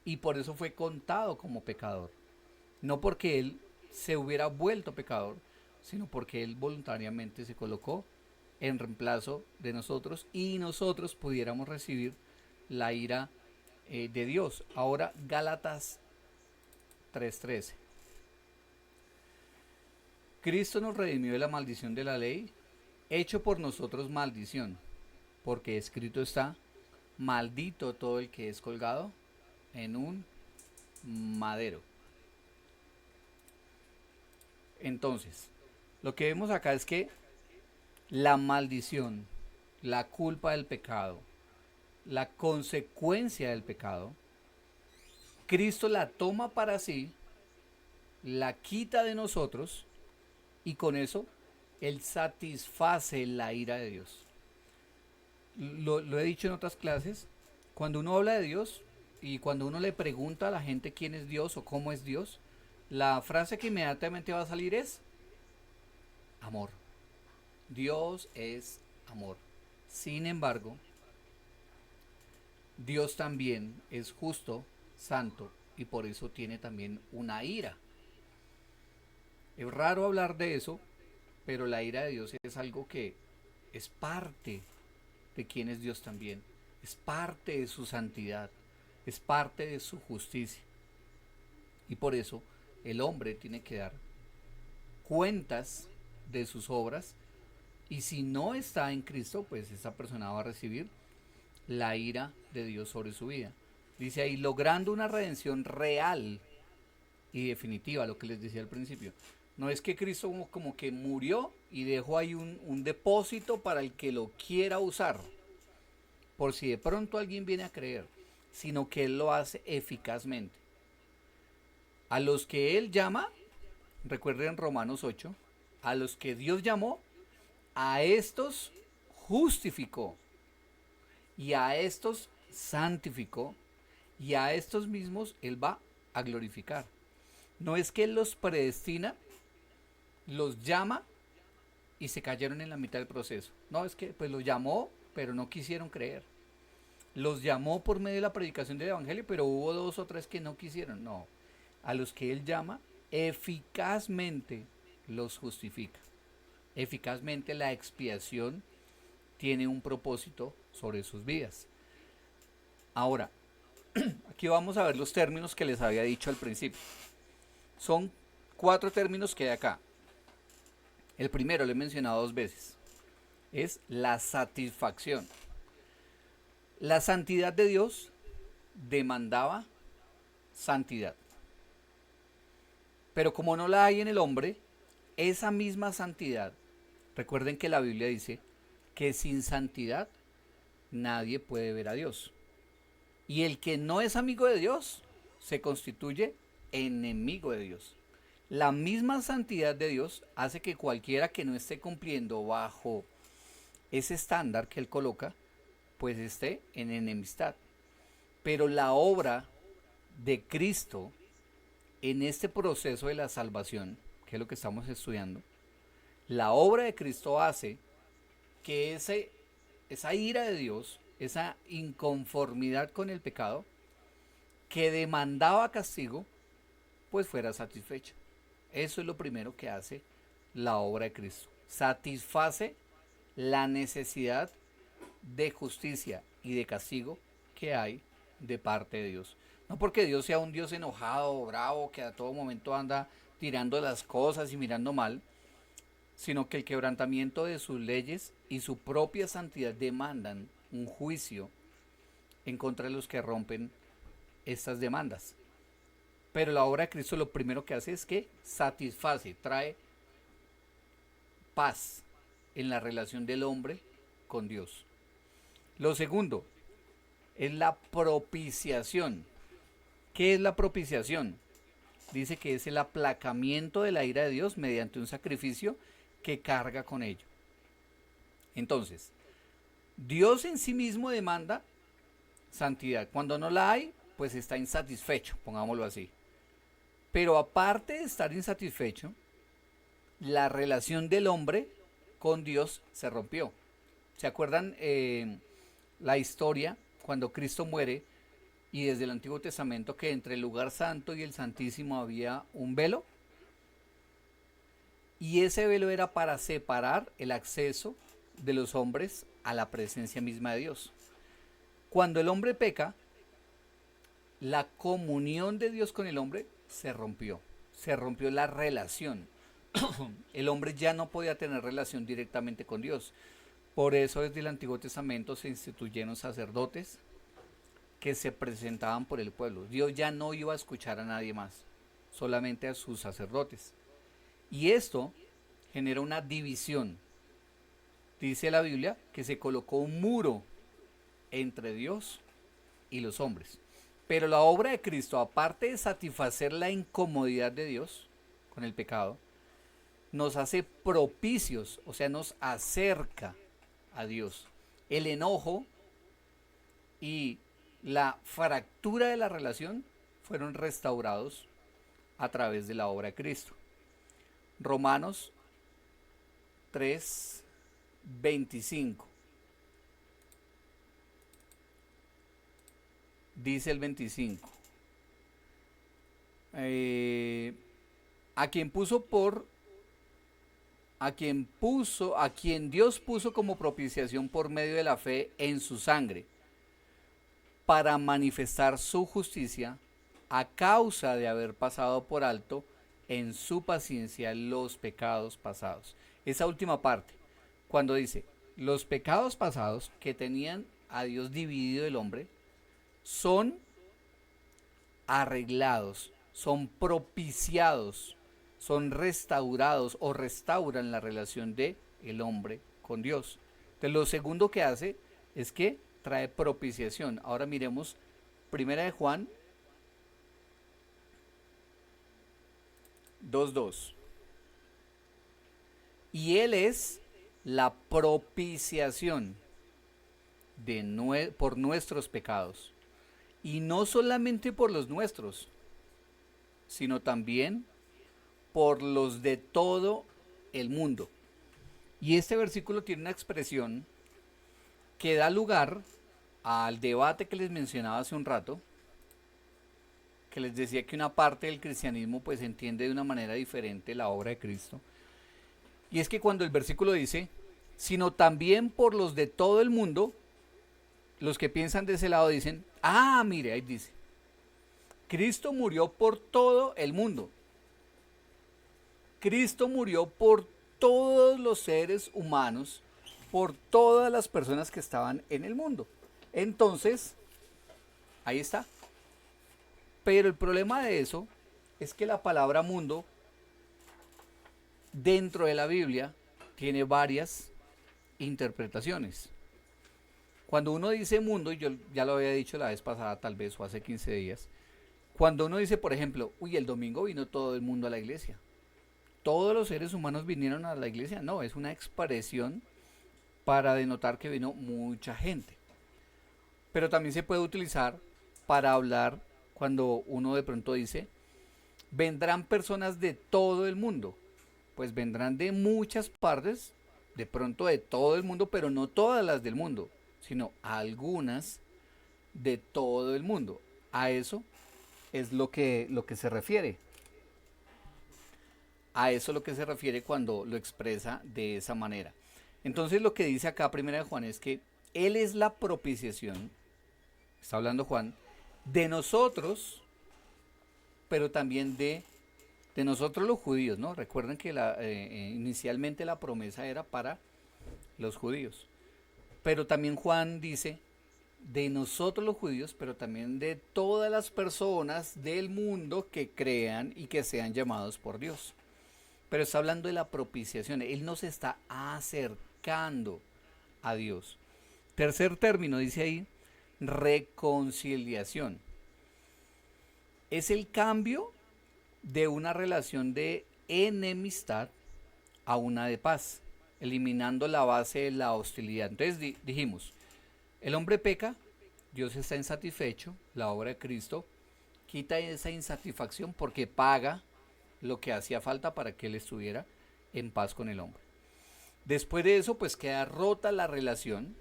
y por eso fue contado como pecador. No porque él se hubiera vuelto pecador, sino porque él voluntariamente se colocó en reemplazo de nosotros y nosotros pudiéramos recibir la ira de Dios. Ahora Gálatas 3:13. Cristo nos redimió de la maldición de la ley, hecho por nosotros maldición, porque escrito está, maldito todo el que es colgado en un madero. Entonces, lo que vemos acá es que la maldición, la culpa del pecado, la consecuencia del pecado, Cristo la toma para sí, la quita de nosotros y con eso Él satisface la ira de Dios. Lo he dicho en otras clases, cuando uno habla de Dios y cuando uno le pregunta a la gente quién es Dios o cómo es Dios, la frase que inmediatamente va a salir es amor. Dios es amor. Sin embargo, Dios también es justo, santo y por eso tiene también una ira. Es raro hablar de eso, pero la ira de Dios es algo que es parte de quién es Dios también. Es parte de su santidad, es parte de su justicia. Y por eso el hombre tiene que dar cuentas de sus obras y si no está en Cristo, pues esa persona va a recibir la ira de Dios sobre su vida. Dice ahí, logrando una redención real y definitiva, lo que les decía al principio. No es que Cristo como que murió y dejó ahí un depósito para el que lo quiera usar, por si de pronto alguien viene a creer, sino que Él lo hace eficazmente. A los que Él llama, recuerden Romanos 8, a los que Dios llamó, a estos justificó, y a estos santificó, y a estos mismos Él va a glorificar. No es que Él los predestina, los llama y se cayeron en la mitad del proceso. No, es que pues los llamó, pero no quisieron creer. Los llamó por medio de la predicación del Evangelio, pero hubo 2 o 3 que no quisieron. No, a los que Él llama, eficazmente los justifica. Eficazmente la expiación tiene un propósito sobre sus vidas. Ahora, aquí vamos a ver los términos que les había dicho al principio. Son 4 términos que hay acá. El primero lo he mencionado 2 veces. Es la satisfacción. La santidad de Dios demandaba santidad. Pero como no la hay en el hombre, esa misma santidad, recuerden que la Biblia dice que sin santidad nadie puede ver a Dios. Y el que no es amigo de Dios se constituye enemigo de Dios. La misma santidad de Dios hace que cualquiera que no esté cumpliendo bajo ese estándar que Él coloca, pues esté en enemistad. Pero la obra de Cristo en este proceso de la salvación, que es lo que estamos estudiando, la obra de Cristo hace que esa ira de Dios, esa inconformidad con el pecado, que demandaba castigo, pues fuera satisfecha. Eso es lo primero que hace la obra de Cristo. Satisface la necesidad de justicia y de castigo que hay de parte de Dios. No porque Dios sea un Dios enojado, bravo, que a todo momento anda tirando las cosas y mirando mal, sino que el quebrantamiento de sus leyes y su propia santidad demandan un juicio en contra de los que rompen estas demandas. Pero la obra de Cristo lo primero que hace es que satisface, trae paz en la relación del hombre con Dios. Lo segundo es la propiciación. ¿Qué es la propiciación? Dice que es el aplacamiento de la ira de Dios mediante un sacrificio que carga con ello. Entonces, Dios en sí mismo demanda santidad. Cuando no la hay, pues está insatisfecho, pongámoslo así. Pero aparte de estar insatisfecho, la relación del hombre con Dios se rompió. ¿Se acuerdan la historia cuando Cristo muere y desde el Antiguo Testamento que entre el lugar santo y el Santísimo había un velo? Y ese velo era para separar el acceso de los hombres a la presencia misma de Dios. Cuando el hombre peca, la comunión de Dios con el hombre se rompió la relación. El hombre ya no podía tener relación directamente con Dios. Por eso desde el Antiguo Testamento se instituyeron sacerdotes que se presentaban por el pueblo. Dios ya no iba a escuchar a nadie más, solamente a sus sacerdotes. Y esto genera una división. Dice la Biblia que se colocó un muro entre Dios y los hombres. Pero la obra de Cristo, aparte de satisfacer la incomodidad de Dios con el pecado, nos hace propicios, o sea, nos acerca a Dios. El enojo y la fractura de la relación fueron restaurados a través de la obra de Cristo. Romanos 3:25. Dice el 25. A quien puso por a quien Dios puso como propiciación por medio de la fe en su sangre, para manifestar su justicia a causa de haber pasado por alto en su paciencia los pecados pasados. Esa última parte, cuando dice los pecados pasados que tenían a Dios dividido el hombre, son arreglados, son propiciados, son restaurados o restauran la relación de el hombre con Dios. Entonces lo segundo que hace es que trae propiciación. Ahora miremos Primera de Juan 2:2. Y Él es la propiciación por nuestros pecados. Y no solamente por los nuestros, sino también por los de todo el mundo. Y este versículo tiene una expresión que da lugar al debate que les mencionaba hace un rato, que les decía que una parte del cristianismo pues entiende de una manera diferente la obra de Cristo. Y es que cuando el versículo dice, sino también por los de todo el mundo, los que piensan de ese lado dicen, ah, mire, ahí dice, Cristo murió por todo el mundo. Cristo murió por todos los seres humanos, por todas las personas que estaban en el mundo. Entonces, ahí está. Pero el problema de eso es que la palabra mundo dentro de la Biblia tiene varias interpretaciones. Cuando uno dice mundo, y yo ya lo había dicho la vez pasada tal vez o hace 15 días, cuando uno dice por ejemplo, uy, el domingo vino todo el mundo a la iglesia, todos los seres humanos vinieron a la iglesia, no, es una expresión para denotar que vino mucha gente. Pero también se puede utilizar para hablar cuando uno de pronto dice, vendrán personas de todo el mundo, pues vendrán de muchas partes, de pronto de todo el mundo, pero no todas las del mundo, sino algunas de todo el mundo. A eso es lo que se refiere. A eso es lo que se refiere cuando lo expresa de esa manera. Entonces lo que dice acá Primera de Juan es que Él es la propiciación, está hablando Juan, de nosotros, pero también de nosotros los judíos, ¿no? Recuerden que inicialmente la promesa era para los judíos. Pero también Juan dice, de nosotros los judíos, pero también de todas las personas del mundo que crean y que sean llamados por Dios. Pero está hablando de la propiciación, Él nos está acercando a Dios. Tercer término, dice ahí, reconciliación. Es el cambio de una relación de enemistad a una de paz, eliminando la base de la hostilidad. Entonces dijimos, el hombre peca, Dios está insatisfecho, la obra de Cristo quita esa insatisfacción porque paga lo que hacía falta para que él estuviera en paz con el hombre. Después de eso, pues queda rota la relación.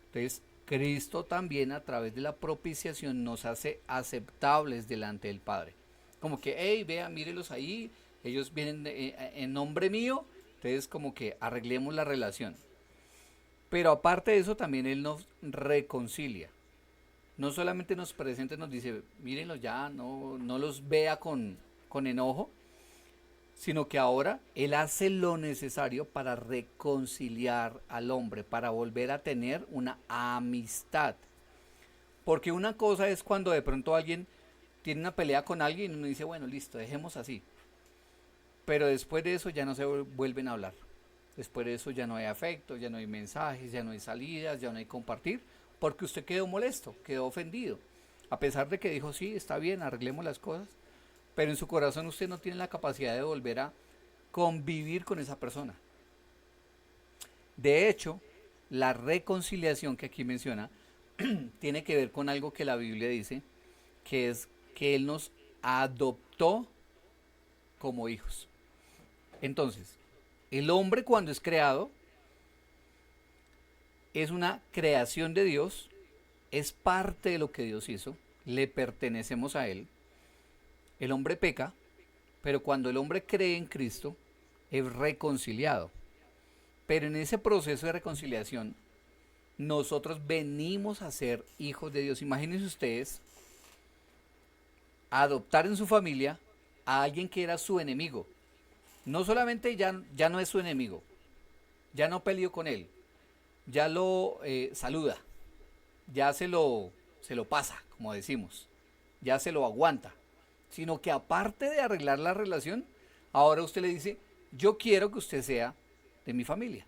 Entonces, Cristo también a través de la propiciación nos hace aceptables delante del Padre. Como que, hey, vea, mírelos ahí, ellos vienen en nombre mío, entonces como que arreglemos la relación. Pero aparte de eso, también Él nos reconcilia. No solamente nos presenta y nos dice, mírenlos ya, no los vea con enojo, sino que ahora Él hace lo necesario para reconciliar al hombre, para volver a tener una amistad. Porque una cosa es cuando de pronto alguien tiene una pelea con alguien y uno dice, bueno, listo, dejemos así. Pero después de eso ya no se vuelven a hablar. Después de eso ya no hay afecto, ya no hay mensajes, ya no hay salidas, ya no hay compartir, porque usted quedó molesto, quedó ofendido. A pesar de que dijo, sí, está bien, arreglemos las cosas, pero en su corazón usted no tiene la capacidad de volver a convivir con esa persona. De hecho, la reconciliación que aquí menciona tiene que ver con algo que la Biblia dice, que es que Él nos adoptó como hijos. Entonces, el hombre cuando es creado es una creación de Dios, es parte de lo que Dios hizo, le pertenecemos a Él. El hombre peca, pero cuando el hombre cree en Cristo, es reconciliado. Pero en ese proceso de reconciliación, nosotros venimos a ser hijos de Dios. Imagínense ustedes adoptar en su familia a alguien que era su enemigo. No solamente ya no es su enemigo, ya no peleó con él, ya lo saluda, ya se lo pasa, como decimos, ya se lo aguanta, sino que aparte de arreglar la relación, ahora usted le dice, yo quiero que usted sea de mi familia.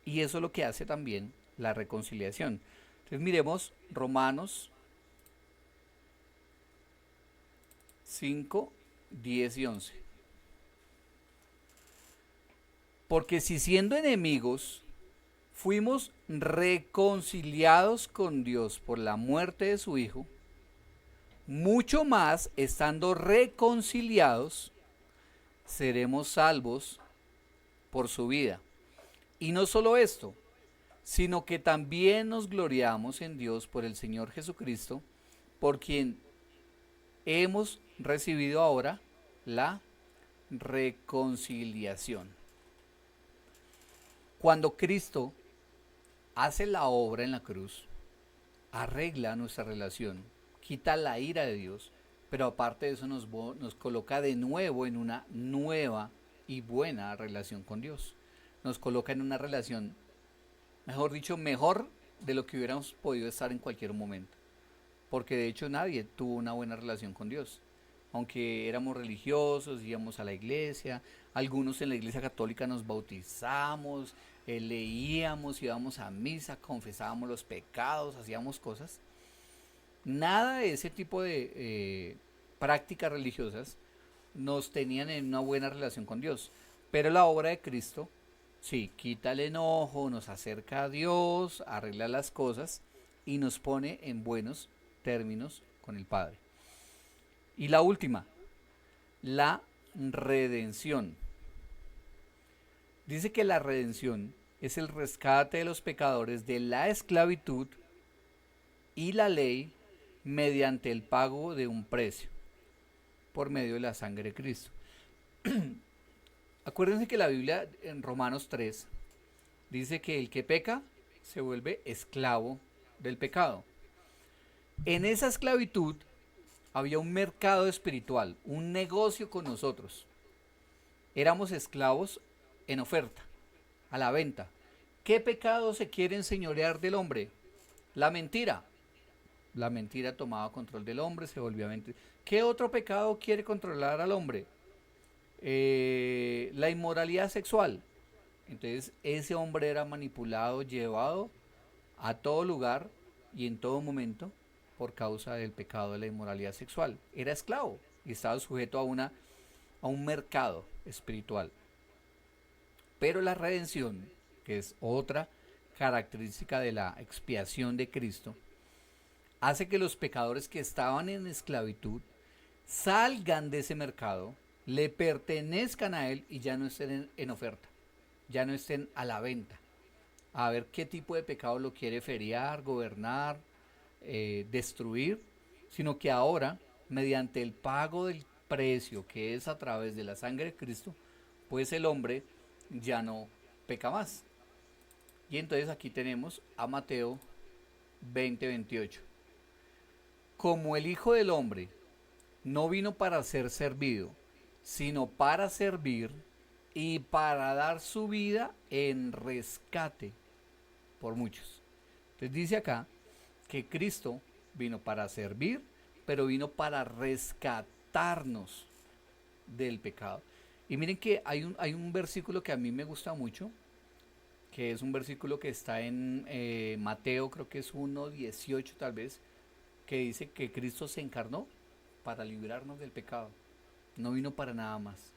Y eso es lo que hace también la reconciliación. Entonces miremos Romanos 5, 10 y 11. Porque si siendo enemigos fuimos reconciliados con Dios por la muerte de su Hijo, mucho más estando reconciliados seremos salvos por su vida. Y no solo esto, sino que también nos gloriamos en Dios por el Señor Jesucristo, por quien hemos recibido ahora la reconciliación. Cuando Cristo hace la obra en la cruz, arregla nuestra relación, quita la ira de Dios, pero aparte de eso nos coloca de nuevo en una nueva y buena relación con Dios. Nos coloca en una relación, mejor dicho, mejor de lo que hubiéramos podido estar en cualquier momento. Porque de hecho nadie tuvo una buena relación con Dios. Aunque éramos religiosos, íbamos a la iglesia, algunos en la iglesia católica nos bautizamos, leíamos, íbamos a misa, confesábamos los pecados, hacíamos cosas. Nada de ese tipo de prácticas religiosas nos tenían en una buena relación con Dios. Pero la obra de Cristo, sí, quita el enojo, nos acerca a Dios, arregla las cosas y nos pone en buenos términos con el Padre. Y la última, la redención. Dice que la redención es el rescate de los pecadores de la esclavitud y la ley mediante el pago de un precio por medio de la sangre de Cristo. Acuérdense que la Biblia en Romanos 3 dice que el que peca se vuelve esclavo del pecado. En esa esclavitud había un mercado espiritual, un negocio con nosotros. Éramos esclavos en oferta, a la venta. ¿Qué pecado se quiere enseñorear del hombre? La mentira. La mentira tomaba control del hombre, se volvía mentira. ¿Qué otro pecado quiere controlar al hombre? La inmoralidad sexual. Entonces ese hombre era manipulado, llevado a todo lugar y en todo momento por causa del pecado de la inmoralidad sexual. Era esclavo y estaba sujeto a un mercado espiritual. Pero la redención, que es otra característica de la expiación de Cristo, hace que los pecadores que estaban en esclavitud salgan de ese mercado, le pertenezcan a Él y ya no estén en oferta. ya no estén a la venta, a ver qué tipo de pecado lo quiere feriar, gobernar, destruir, sino que ahora, mediante el pago del precio que es a través de la sangre de Cristo, pues el hombre ya no peca más. Y entonces aquí tenemos a Mateo 20:28. Como el Hijo del Hombre no vino para ser servido, sino para servir y para dar su vida en rescate por muchos. Entonces dice acá que Cristo vino para servir, pero vino para rescatarnos del pecado. Y miren que hay un versículo que a mí me gusta mucho, que es un versículo que está en Mateo, creo que es 1:18 tal vez, que dice que Cristo se encarnó para librarnos del pecado. No vino para nada más.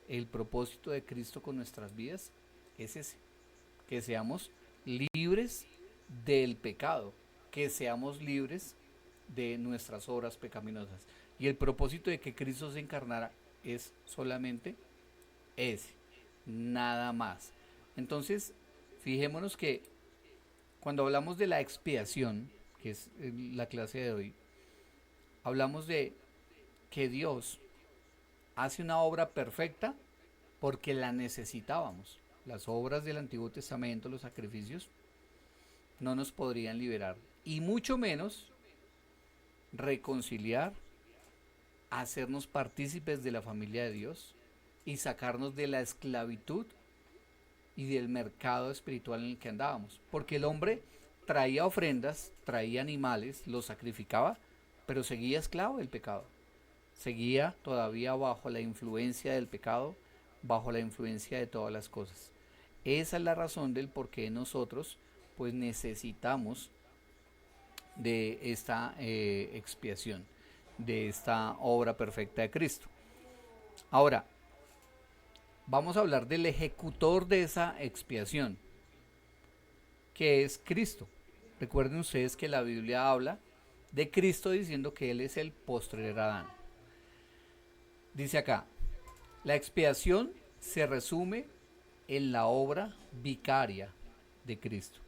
El propósito de Cristo con nuestras vidas es ese, que seamos libres del pecado, que seamos libres de nuestras obras pecaminosas. Y el propósito de que Cristo se encarnara es solamente ese, nada más. Entonces, fijémonos que cuando hablamos de la expiación, que es la clase de hoy, hablamos de que Dios hace una obra perfecta porque la necesitábamos. Las obras del Antiguo Testamento, los sacrificios, no nos podrían liberar. Y mucho menos reconciliar, hacernos partícipes de la familia de Dios y sacarnos de la esclavitud y del mercado espiritual en el que andábamos. Porque el hombre traía ofrendas, traía animales, los sacrificaba, pero seguía esclavo del pecado. Seguía todavía bajo la influencia del pecado, bajo la influencia de todas las cosas. Esa es la razón del por qué nosotros pues necesitamos de esta expiación, de esta obra perfecta de Cristo. Ahora, vamos a hablar del ejecutor de esa expiación, que es Cristo. Recuerden ustedes que la Biblia habla de Cristo diciendo que Él es el postrer Adán. Dice acá, la expiación se resume en la obra vicaria de Cristo.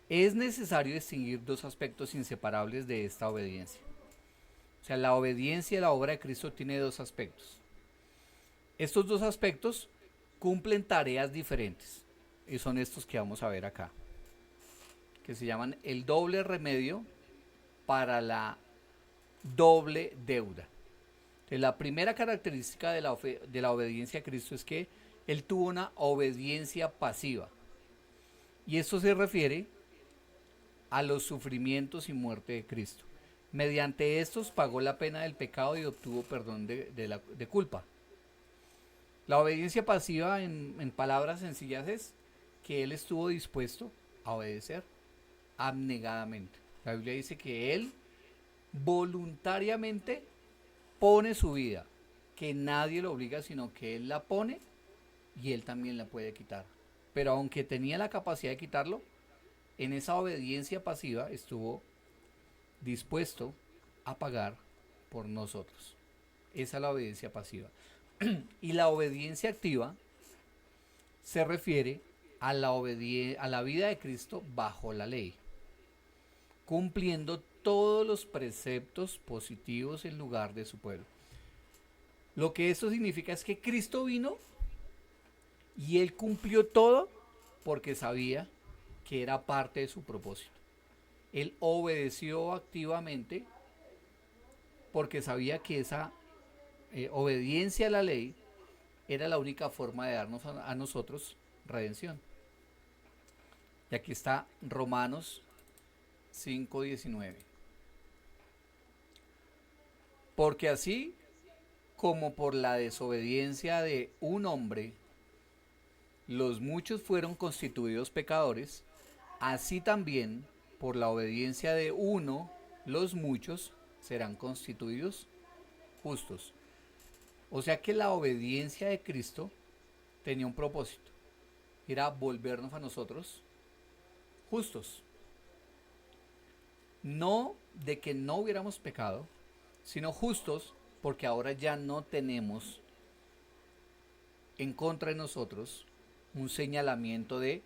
Es necesario distinguir dos aspectos inseparables de esta obediencia. O sea, la obediencia a la obra de Cristo tiene dos aspectos. Estos dos aspectos cumplen tareas diferentes y son estos que vamos a ver acá, que se llaman el doble remedio para la doble deuda. Entonces, la primera característica de la obediencia a Cristo es que Él tuvo una obediencia pasiva. Y esto se refiere a los sufrimientos y muerte de Cristo. Mediante estos pagó la pena del pecado y obtuvo perdón de culpa. La obediencia pasiva, en palabras sencillas, es que Él estuvo dispuesto a obedecer abnegadamente. La Biblia dice que Él voluntariamente pone su vida, que nadie lo obliga, sino que Él la pone y Él también la puede quitar. Pero aunque tenía la capacidad de quitarlo, en esa obediencia pasiva estuvo dispuesto a pagar por nosotros. Esa es la obediencia pasiva. Y la obediencia activa se refiere a la vida de Cristo bajo la ley, cumpliendo todos los preceptos positivos en lugar de su pueblo. Lo que esto significa es que Cristo vino y Él cumplió todo porque sabía que era parte de su propósito. Él obedeció activamente porque sabía que esa obediencia a la ley era la única forma de darnos a nosotros redención. Y aquí está Romanos 5:19. Porque así como por la desobediencia de un hombre los muchos fueron constituidos pecadores, así también por la obediencia de uno los muchos serán constituidos justos. O sea que la obediencia de Cristo tenía un propósito, era volvernos a nosotros justos. No de que no hubiéramos pecado, sino justos porque ahora ya no tenemos en contra de nosotros un señalamiento de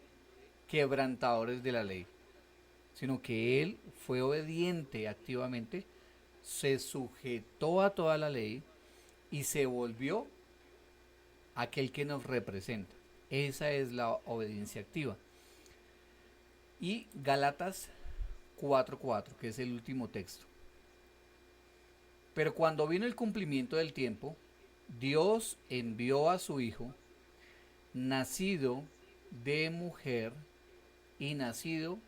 quebrantadores de la ley, sino que él fue obediente activamente, se sujetó a toda la ley y se volvió aquel que nos representa. Esa es la obediencia activa. Y Gálatas 4:4, que es el último texto. Pero cuando vino el cumplimiento del tiempo, Dios envió a su Hijo, nacido de mujer y nacido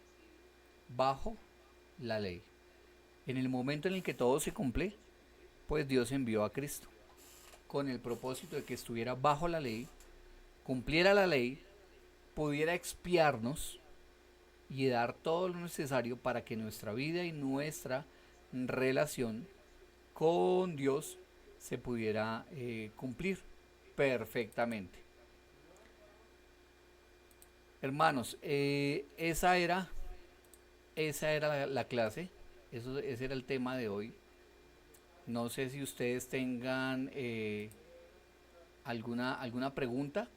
bajo la ley. En el momento en el que todo se cumple, pues Dios envió a Cristo con el propósito de que estuviera bajo la ley, cumpliera la ley, pudiera expiarnos y dar todo lo necesario para que nuestra vida y nuestra relación con Dios se pudiera cumplir perfectamente. Hermanos, esa era la clase, ese era el tema de hoy. No sé si ustedes tengan alguna pregunta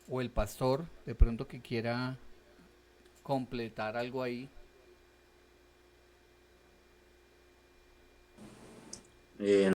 o el pastor de pronto que quiera completar algo ahí.